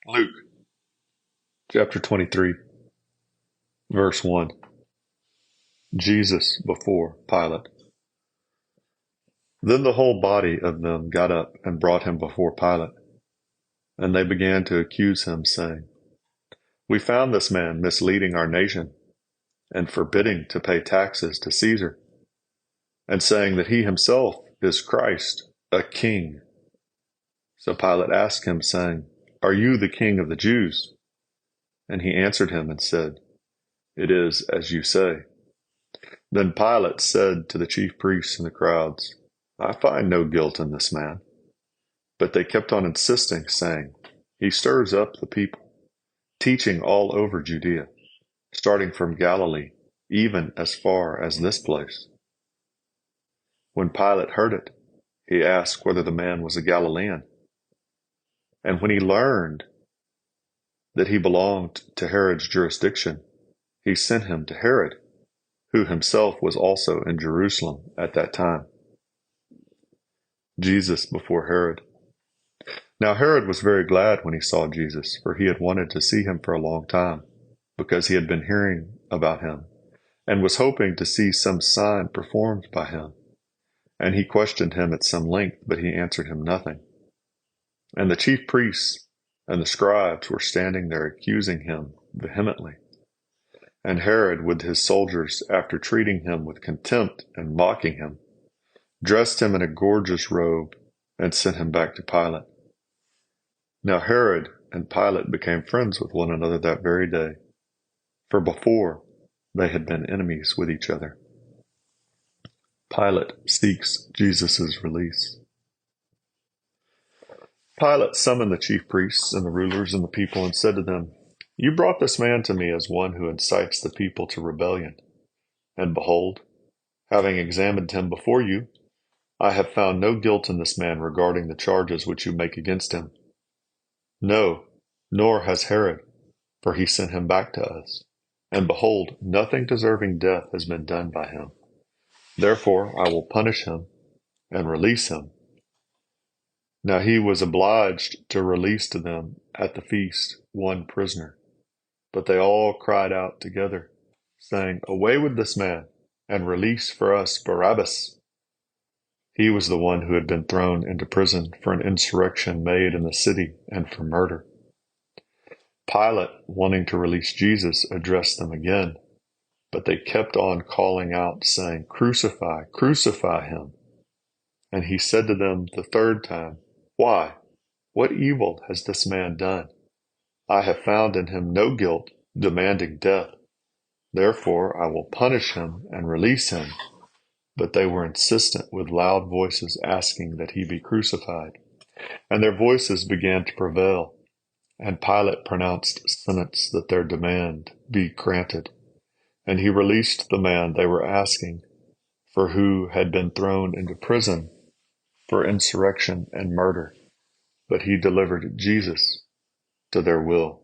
Luke chapter 23, verse 1. Jesus before Pilate. Then the whole body of them got up and brought him before Pilate. And they began to accuse him, saying, We found this man misleading our nation, and forbidding to pay taxes to Caesar, and saying that he himself is Christ, a king. So Pilate asked him, saying, Are you the king of the Jews? And he answered him and said, It is as you say. Then Pilate said to the chief priests and the crowds, I find no guilt in this man. But they kept on insisting, saying, He stirs up the people, teaching all over Judea, starting from Galilee, even as far as this place. When Pilate heard it, he asked whether the man was a Galilean. And when he learned that he belonged to Herod's jurisdiction, he sent him to Herod, who himself was also in Jerusalem at that time. Jesus before Herod. Now Herod was very glad when he saw Jesus, for he had wanted to see him for a long time, because he had been hearing about him, and was hoping to see some sign performed by him. And he questioned him at some length, but he answered him nothing. And the chief priests and the scribes were standing there accusing him vehemently. And Herod, with his soldiers, after treating him with contempt and mocking him, dressed him in a gorgeous robe and sent him back to Pilate. Now Herod and Pilate became friends with one another that very day, for before they had been enemies with each other. Pilate seeks Jesus' release. Pilate summoned the chief priests and the rulers and the people and said to them, You brought this man to me as one who incites the people to rebellion. And behold, having examined him before you, I have found no guilt in this man regarding the charges which you make against him. No, nor has Herod, for he sent him back to us. And behold, nothing deserving death has been done by him. Therefore I will punish him and release him. Now he was obliged to release to them at the feast one prisoner. But they all cried out together, saying, Away with this man, and release for us Barabbas. He was the one who had been thrown into prison for an insurrection made in the city and for murder. Pilate, wanting to release Jesus, addressed them again, but they kept on calling out, saying, Crucify, crucify him. And he said to them the third time, Why? What evil has this man done? I have found in him no guilt, demanding death. Therefore I will punish him and release him. But they were insistent with loud voices, asking that he be crucified. And their voices began to prevail. And Pilate pronounced sentence that their demand be granted. And he released the man they were asking, for who had been thrown into prison for insurrection and murder. But he delivered Jesus to their will.